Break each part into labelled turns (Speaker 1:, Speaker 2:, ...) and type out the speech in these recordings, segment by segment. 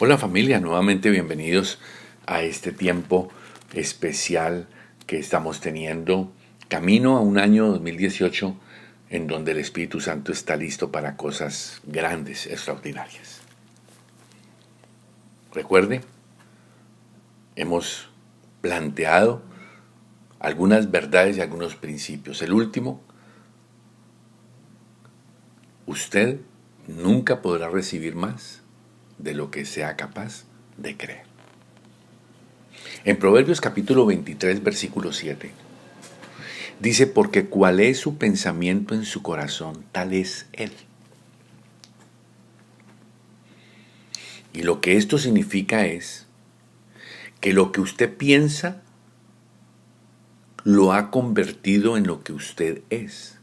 Speaker 1: Hola familia, nuevamente bienvenidos a este tiempo especial que estamos teniendo camino a un año 2018 en donde el Espíritu Santo está listo para cosas grandes, extraordinarias. Recuerde, hemos planteado algunas verdades y algunos principios. El último, usted nunca podrá recibir más de lo que sea capaz de creer. En Proverbios capítulo 23, versículo 7, dice, porque cuál es su pensamiento en su corazón, tal es él. Y lo que esto significa es que lo que usted piensa lo ha convertido en lo que usted es.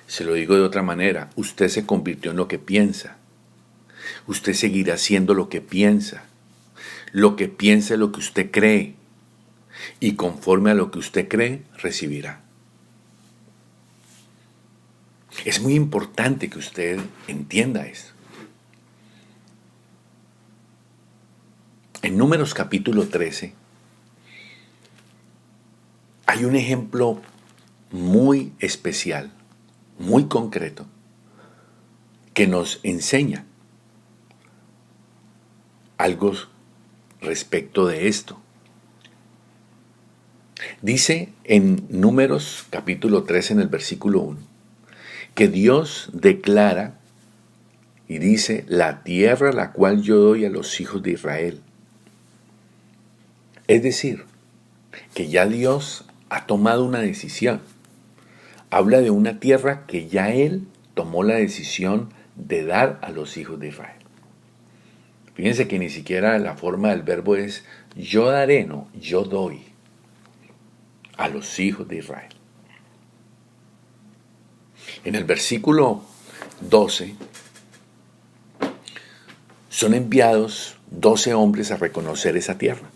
Speaker 1: Se lo digo de otra manera, usted se convirtió en lo que piensa. Usted seguirá siendo lo que piensa. Lo que piensa es lo que usted cree. Y conforme a lo que usted cree, recibirá. Es muy importante que usted entienda esto. En Números capítulo 13 hay un ejemplo muy especial, muy concreto, que nos enseña algo respecto de esto. Dice en Números capítulo 13 en el versículo 1 que Dios declara y dice, la tierra la cual yo doy a los hijos de Israel. Es decir, que ya Dios ha tomado una decisión. Habla de una tierra que ya Él tomó la decisión de dar a los hijos de Israel. Fíjense que ni siquiera la forma del verbo es yo daré, no, yo doy a los hijos de Israel. En el versículo 12 son enviados 12 hombres a reconocer esa tierra.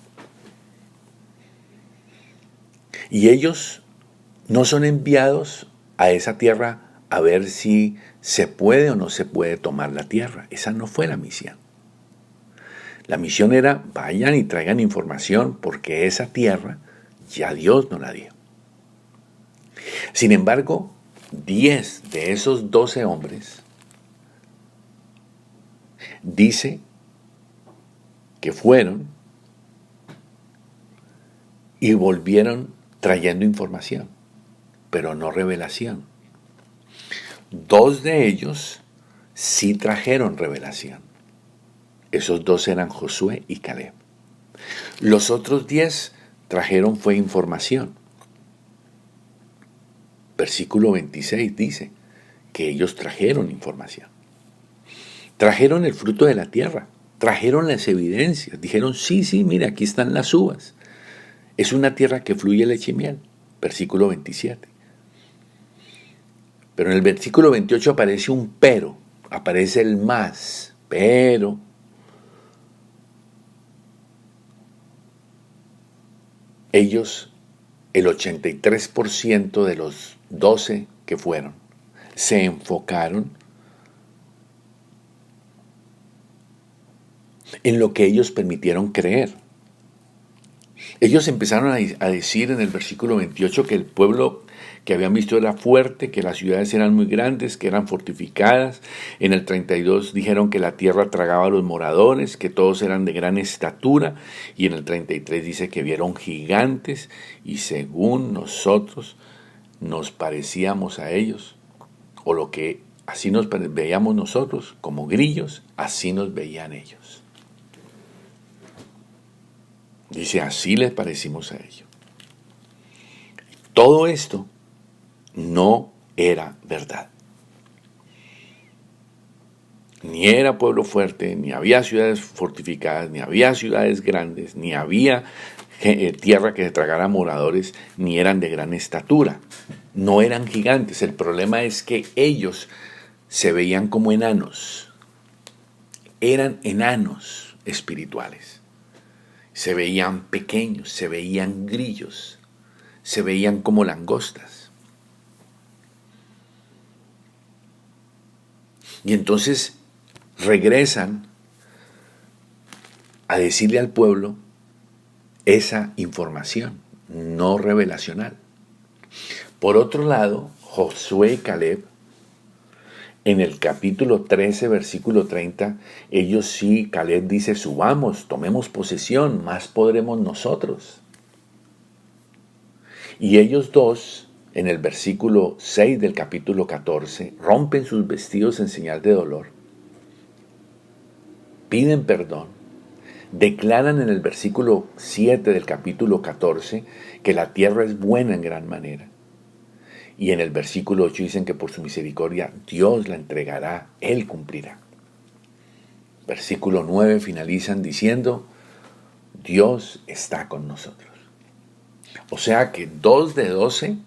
Speaker 1: Y ellos no son enviados a esa tierra a ver si se puede o no se puede tomar la tierra. Esa no fue la misión. La misión era vayan y traigan información porque esa tierra ya Dios nos la dio. Sin embargo, 10 de esos 12 hombres dice que fueron y volvieron trayendo información, pero no revelación. 2 de ellos sí trajeron revelación. Esos 2 eran Josué y Caleb. Los otros 10 trajeron fue información. Versículo 26 dice que ellos trajeron información. Trajeron el fruto de la tierra, trajeron las evidencias, dijeron, sí, mira, aquí están las uvas. Es una tierra que fluye leche y miel. Versículo 27. Pero en el versículo 28 aparece un pero, aparece el más, pero ellos, el 83% de los 12 que fueron, se enfocaron en lo que ellos permitieron creer. Ellos empezaron a decir en el versículo 28 que el pueblo que habían visto era fuerte, que las ciudades eran muy grandes, que eran fortificadas. En el 32 dijeron que la tierra tragaba a los moradores, que todos eran de gran estatura. Y en el 33 dice que vieron gigantes y según nosotros nos parecíamos a ellos, o lo que así nos veíamos nosotros como grillos, así nos veían ellos. Dice, así les parecimos a ellos. Todo esto no era verdad. Ni era pueblo fuerte, ni había ciudades fortificadas, ni había ciudades grandes, ni había tierra que se tragara moradores, ni eran de gran estatura. No eran gigantes. El problema es que ellos se veían como enanos. Eran enanos espirituales. Se veían pequeños, se veían grillos, se veían como langostas. Y entonces regresan a decirle al pueblo esa información no revelacional. Por otro lado, Josué y Caleb, en el capítulo 13, versículo 30, ellos sí, Caleb dice, subamos, tomemos posesión, más podremos nosotros. Y ellos dos, en el versículo 6 del capítulo 14, rompen sus vestidos en señal de dolor, piden perdón, declaran en el versículo 7 del capítulo 14 que la tierra es buena en gran manera. Y en el versículo 8 dicen que por su misericordia Dios la entregará, Él cumplirá. Versículo 9 finalizan diciendo, Dios está con nosotros. O sea que 2 de 12,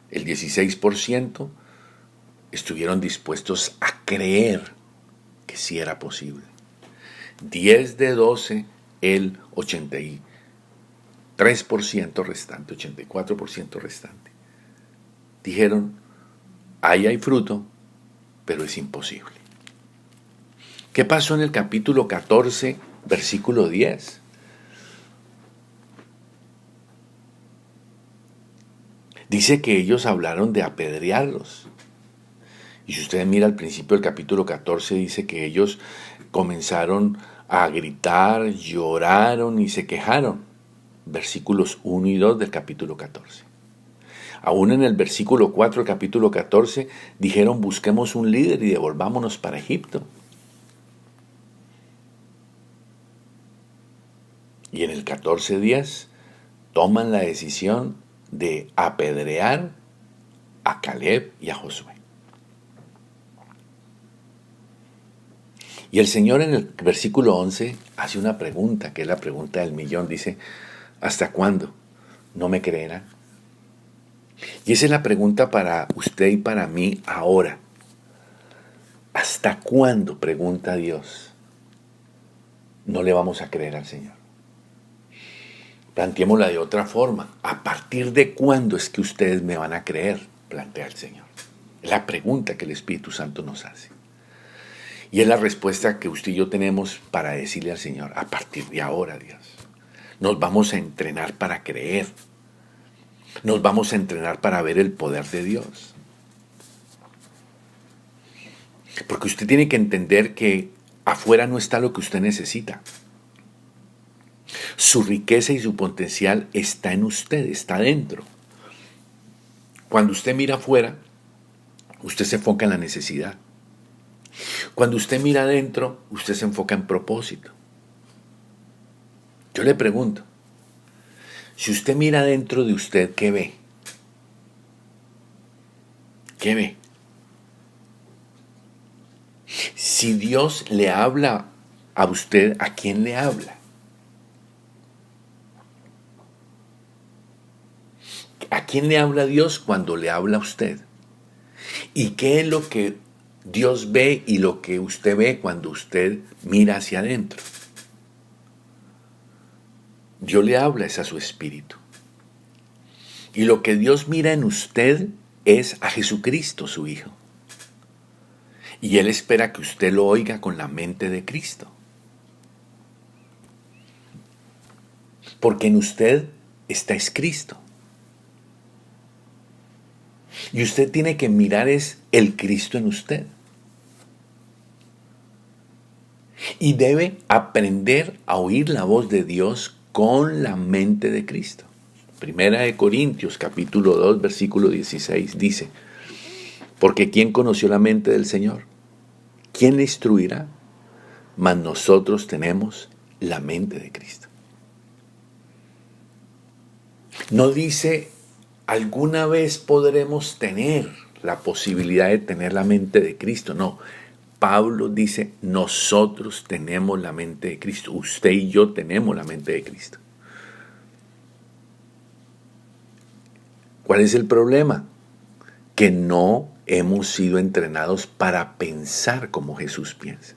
Speaker 1: el 16%, estuvieron dispuestos a creer que sí era posible. 10 de 12, el 83% restante, 84% restante. Dijeron, ahí hay fruto, pero es imposible. ¿Qué pasó en el capítulo 14, versículo 10? Dice que ellos hablaron de apedrearlos. Y si usted mira al principio del capítulo 14, dice que ellos comenzaron a gritar, lloraron y se quejaron. Versículos 1 y 2 del capítulo 14. Aún en el versículo 4 del capítulo 14 dijeron, busquemos un líder y devolvámonos para Egipto. Y en el 14:10 toman la decisión de apedrear a Caleb y a Josué. Y el Señor en el versículo 11 hace una pregunta, que es la pregunta del millón. Dice, ¿hasta cuándo no me creerán? Y esa es la pregunta para usted y para mí ahora. ¿Hasta cuándo, pregunta Dios, no le vamos a creer al Señor? Planteémosla de otra forma. ¿A partir de cuándo es que ustedes me van a creer? Plantea el Señor. Es la pregunta que el Espíritu Santo nos hace. Y es la respuesta que usted y yo tenemos para decirle al Señor, a partir de ahora, Dios. Nos vamos a entrenar para creer. Nos vamos a entrenar para ver el poder de Dios. Porque usted tiene que entender que afuera no está lo que usted necesita. Su riqueza y su potencial está en usted, está dentro. Cuando usted mira afuera, usted se enfoca en la necesidad. Cuando usted mira adentro, usted se enfoca en propósito. Yo le pregunto, si usted mira dentro de usted, ¿qué ve? ¿Qué ve? Si Dios le habla a usted, ¿a quién le habla? ¿A quién le habla Dios cuando le habla a usted? ¿Y qué es lo que Dios ve y lo que usted ve cuando usted mira hacia adentro? Dios le habla es a su espíritu. Y lo que Dios mira en usted es a Jesucristo, su Hijo. Y Él espera que usted lo oiga con la mente de Cristo. Porque en usted está Cristo. Y usted tiene que mirar es el Cristo en usted. Y debe aprender a oír la voz de Dios con la mente de Cristo. Primera de Corintios, capítulo 2, versículo 16, dice, porque ¿quién conoció la mente del Señor? ¿Quién le instruirá? Mas nosotros tenemos la mente de Cristo. No dice, alguna vez podremos tener la posibilidad de tener la mente de Cristo. No, Pablo dice, nosotros tenemos la mente de Cristo. Usted y yo tenemos la mente de Cristo. ¿Cuál es el problema? Que no hemos sido entrenados para pensar como Jesús piensa.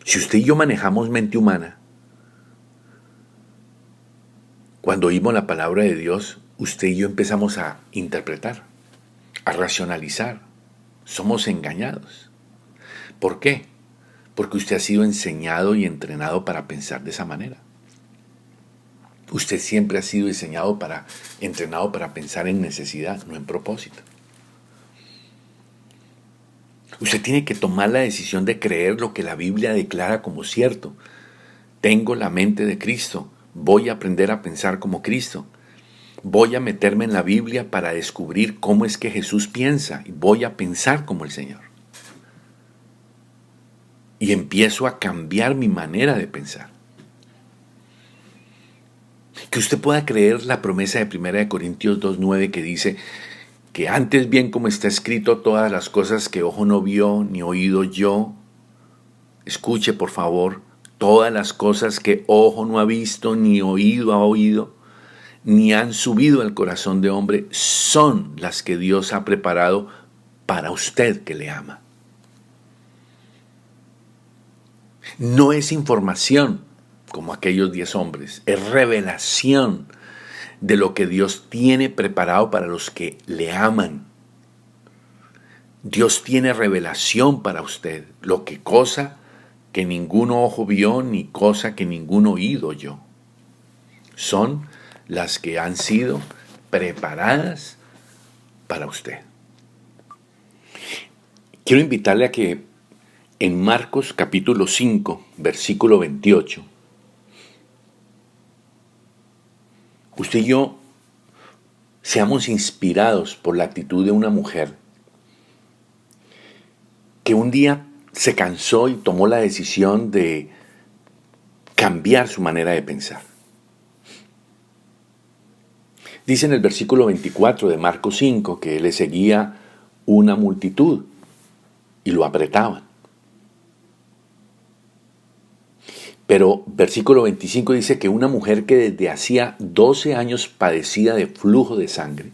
Speaker 1: Si usted y yo manejamos mente humana, Cuando oímos la palabra de Dios, usted y yo empezamos a interpretar, a racionalizar. Somos engañados. ¿Por qué? Porque usted ha sido enseñado y entrenado para pensar de esa manera. Usted siempre ha sido entrenado para pensar en necesidad, no en propósito. Usted tiene que tomar la decisión de creer lo que la Biblia declara como cierto. Tengo la mente de Cristo. Voy a aprender a pensar como Cristo. Voy a meterme en la Biblia para descubrir cómo es que Jesús piensa. Y voy a pensar como el Señor. Y empiezo a cambiar mi manera de pensar. Que usted pueda creer la promesa de 1 Corintios 2:9 que dice que antes bien como está escrito todas las cosas que ojo no vio ni oído yo. Escuche por favor, todas las cosas que ojo no ha visto ni oído ha oído, ni han subido al corazón de hombre, son las que Dios ha preparado para usted que le ama. No es información como aquellos 10 hombres, es revelación de lo que Dios tiene preparado para los que le aman. Dios tiene revelación para usted, cosa que ningún ojo vio ni cosa que ningún oído oyó. Son las que han sido preparadas para usted. Quiero invitarle a que en Marcos capítulo 5, versículo 28, usted y yo seamos inspirados por la actitud de una mujer que un día se cansó y tomó la decisión de cambiar su manera de pensar. Dice en el versículo 24 de Marcos 5 que le seguía una multitud y lo apretaban. Pero versículo 25 dice que una mujer que desde hacía 12 años padecía de flujo de sangre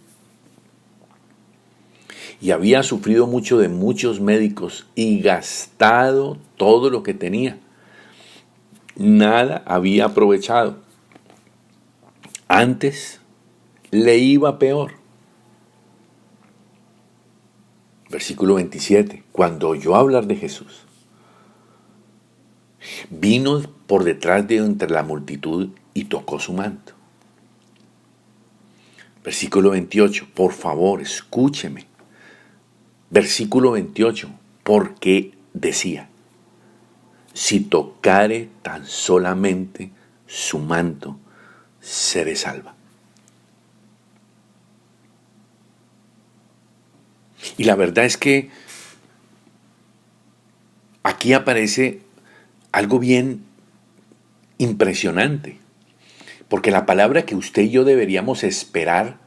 Speaker 1: y había sufrido mucho de muchos médicos y gastado todo lo que tenía, nada había aprovechado. Antes le iba peor. Versículo 27, cuando oyó hablar de Jesús, vino por detrás de entre la multitud y tocó su manto. Versículo 28, por favor, escúcheme. Versículo 28, porque decía, si tocare tan solamente su manto, seré salva. Y la verdad es que aquí aparece algo bien impresionante, porque la palabra que usted y yo deberíamos esperar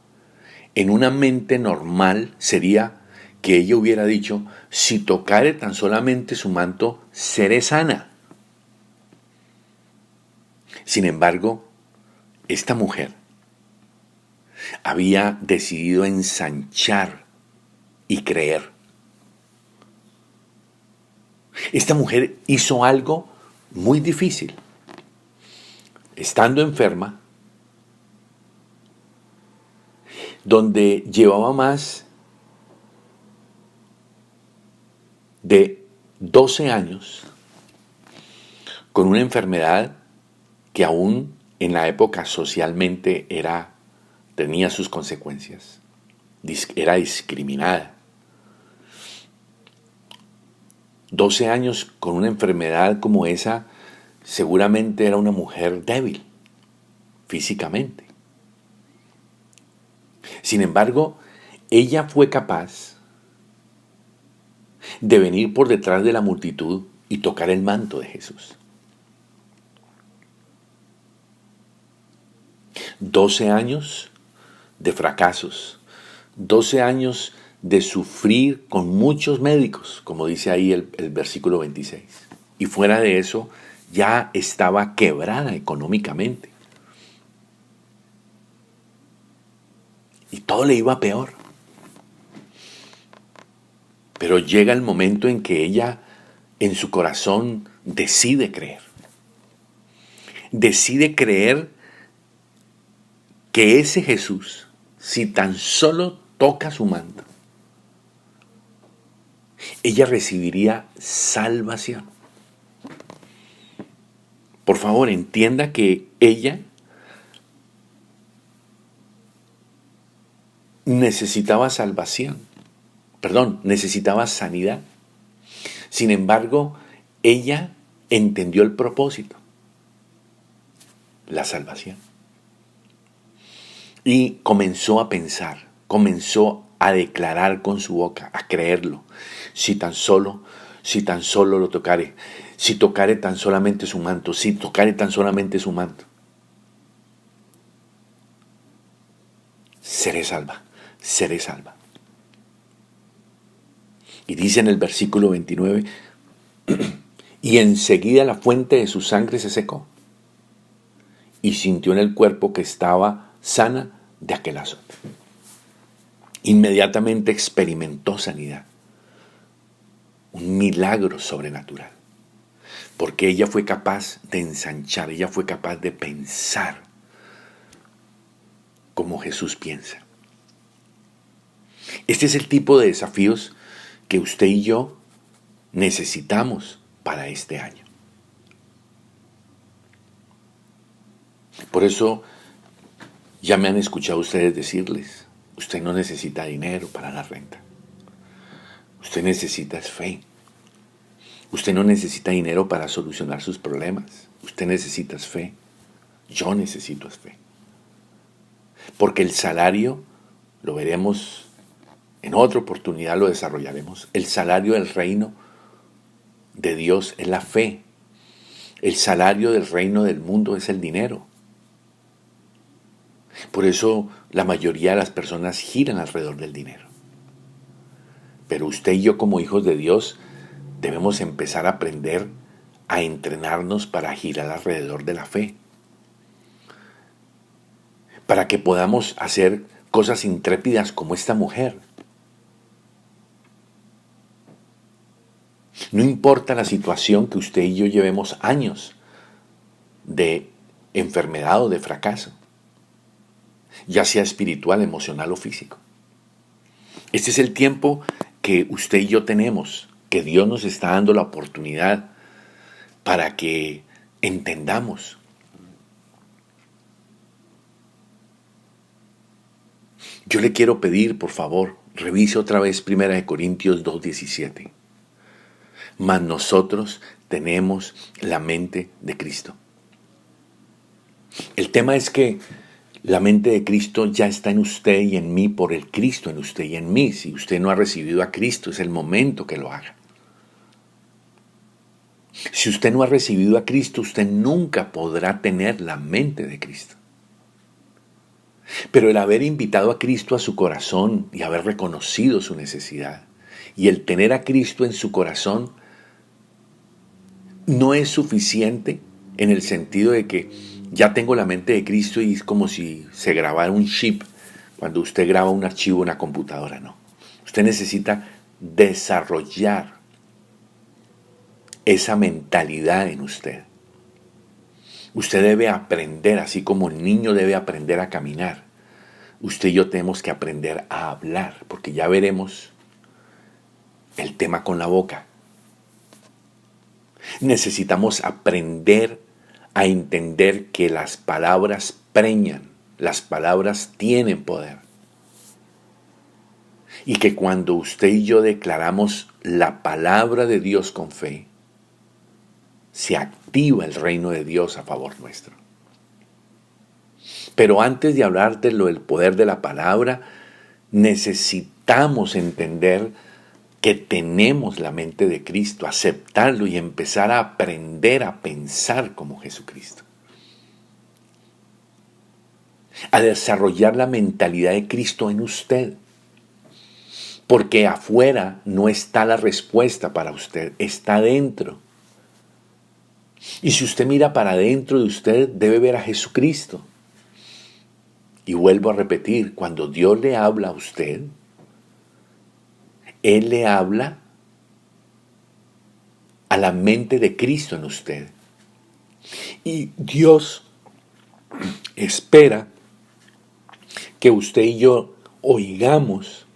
Speaker 1: en una mente normal sería que ella hubiera dicho, si tocare tan solamente su manto, seré sana. Sin embargo, esta mujer había decidido ensanchar y creer. Esta mujer hizo algo muy difícil. Estando enferma, donde llevaba más de 12 años con una enfermedad que aún en la época socialmente tenía sus consecuencias, era discriminada. 12 años con una enfermedad como esa, seguramente era una mujer débil físicamente. Sin embargo, ella fue capaz de venir por detrás de la multitud y tocar el manto de Jesús. 12 años de fracasos, 12 años de sufrir con muchos médicos, como dice ahí el versículo 26. Y fuera de eso, ya estaba quebrada económicamente. Y todo le iba peor. Pero llega el momento en que ella, en su corazón, decide creer. Decide creer que ese Jesús, si tan solo toca su manto, ella recibiría salvación. Por favor, entienda que ella necesitaba salvación, necesitaba sanidad. Sin embargo, ella entendió el propósito, la salvación. Y comenzó a pensar, comenzó a declarar con su boca, a creerlo. Si tan solo lo tocare, si tocare tan solamente su manto, si tocare tan solamente su manto, seré salva, seré salva. Y dice en el versículo 29, y enseguida la fuente de su sangre se secó, y sintió en el cuerpo que estaba sana de aquel azote. Inmediatamente experimentó sanidad, un milagro sobrenatural, porque ella fue capaz de ensanchar, ella fue capaz de pensar como Jesús piensa. Este es el tipo de desafíos que usted y yo necesitamos para este año. Por eso ya me han escuchado ustedes decirles, usted no necesita dinero para la renta. Usted necesita fe. Usted no necesita dinero para solucionar sus problemas. Usted necesita fe. Yo necesito fe. Porque el salario, lo veremos en otra oportunidad, lo desarrollaremos. El salario del reino de Dios es la fe. El salario del reino del mundo es el dinero. Por eso la mayoría de las personas giran alrededor del dinero. Pero usted y yo como hijos de Dios debemos empezar a aprender a entrenarnos para girar alrededor de la fe. Para que podamos hacer cosas intrépidas como esta mujer. No importa la situación que usted y yo llevemos años de enfermedad o de fracaso, ya sea espiritual, emocional o físico. Este es el tiempo que usted y yo tenemos, que Dios nos está dando la oportunidad para que entendamos. Yo le quiero pedir, por favor, revise otra vez 1 Corintios 2:17. Mas nosotros tenemos la mente de Cristo. El tema es que la mente de Cristo ya está en usted y en mí por el Cristo en usted y en mí. Si usted no ha recibido a Cristo, es el momento que lo haga. Si usted no ha recibido a Cristo, usted nunca podrá tener la mente de Cristo. Pero el haber invitado a Cristo a su corazón y haber reconocido su necesidad y el tener a Cristo en su corazón no es suficiente en el sentido de que ya tengo la mente de Cristo y es como si se grabara un chip cuando usted graba un archivo en una computadora, no. Usted necesita desarrollar esa mentalidad en usted. Usted debe aprender, así como el niño debe aprender a caminar. Usted y yo tenemos que aprender a hablar, porque ya veremos el tema con la boca. Necesitamos aprender a entender que las palabras preñan, las palabras tienen poder. Y que cuando usted y yo declaramos la palabra de Dios con fe, se activa el reino de Dios a favor nuestro. Pero antes de hablar de lo del poder de la palabra, necesitamos entender que tenemos la mente de Cristo, aceptarlo y empezar a aprender a pensar como Jesucristo. A desarrollar la mentalidad de Cristo en usted. Porque afuera no está la respuesta para usted, está dentro. Y si usted mira para adentro de usted, debe ver a Jesucristo. Y vuelvo a repetir, cuando Dios le habla a usted, Él le habla a la mente de Cristo en usted. Y Dios espera que usted y yo oigamos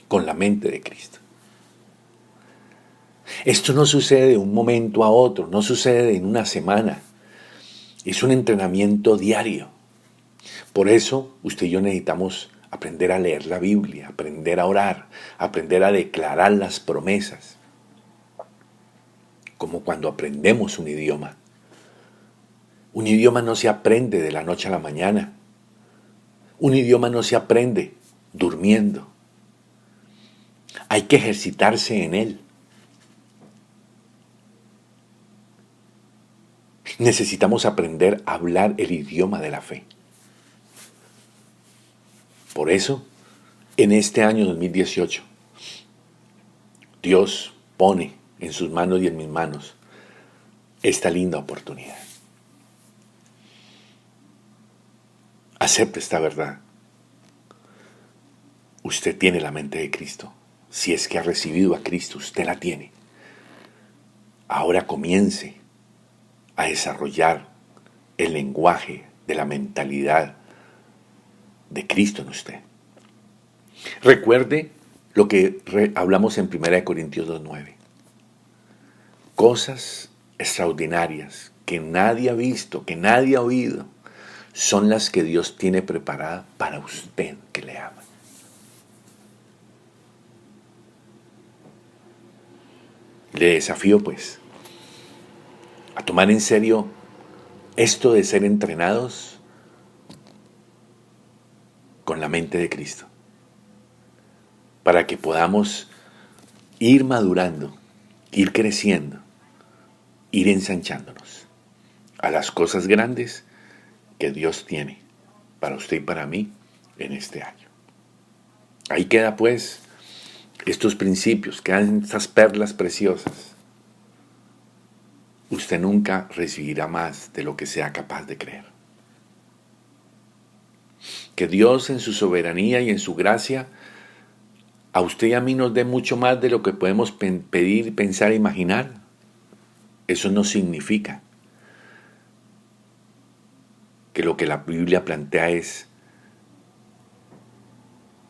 Speaker 1: con la mente de Cristo. Esto no sucede de un momento a otro, no sucede en una semana. Es un entrenamiento diario. Por eso usted y yo necesitamos aprender a leer la Biblia, aprender a orar, aprender a declarar las promesas. Como cuando aprendemos un idioma. Un idioma no se aprende de la noche a la mañana. Un idioma no se aprende durmiendo. Hay que ejercitarse en él. Necesitamos aprender a hablar el idioma de la fe. Por eso, en este año 2018, Dios pone en sus manos y en mis manos esta linda oportunidad. Acepte esta verdad. Usted tiene la mente de Cristo. Si es que ha recibido a Cristo, usted la tiene. Ahora comience a desarrollar el lenguaje de la mentalidad de Cristo en usted. Recuerde lo que hablamos en 1 Corintios 2:9. Cosas extraordinarias que nadie ha visto, que nadie ha oído, son las que Dios tiene preparadas para usted que le ama. Le desafío pues a tomar en serio esto de ser entrenados con la mente de Cristo, para que podamos ir madurando, ir creciendo, ir ensanchándonos a las cosas grandes que Dios tiene para usted y para mí en este año. Ahí queda pues estos principios, quedan estas perlas preciosas. Usted nunca recibirá más de lo que sea capaz de creer. Que Dios en su soberanía y en su gracia a usted y a mí nos dé mucho más de lo que podemos pedir, pensar e imaginar. Eso no significa que lo que la Biblia plantea es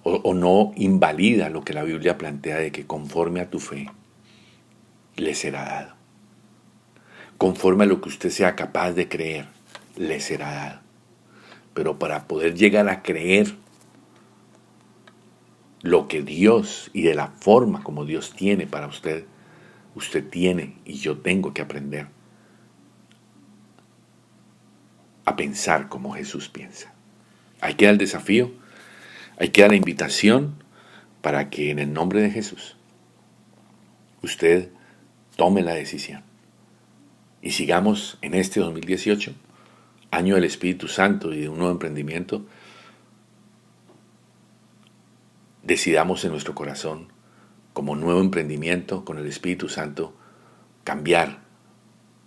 Speaker 1: o no invalida lo que la Biblia plantea de que conforme a tu fe le será dado. Conforme a lo que usted sea capaz de creer, le será dado. Pero para poder llegar a creer lo que Dios y de la forma como Dios tiene para usted, usted tiene y yo tengo que aprender a pensar como Jesús piensa. Ahí queda el desafío, ahí queda la invitación para que en el nombre de Jesús usted tome la decisión y sigamos en este 2018, año del Espíritu Santo y de un nuevo emprendimiento. Decidamos en nuestro corazón, como nuevo emprendimiento con el Espíritu Santo, cambiar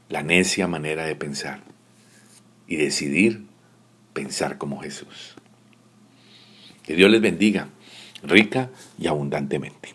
Speaker 1: la necia manera de pensar y decidir pensar como Jesús. Que Dios les bendiga rica y abundantemente.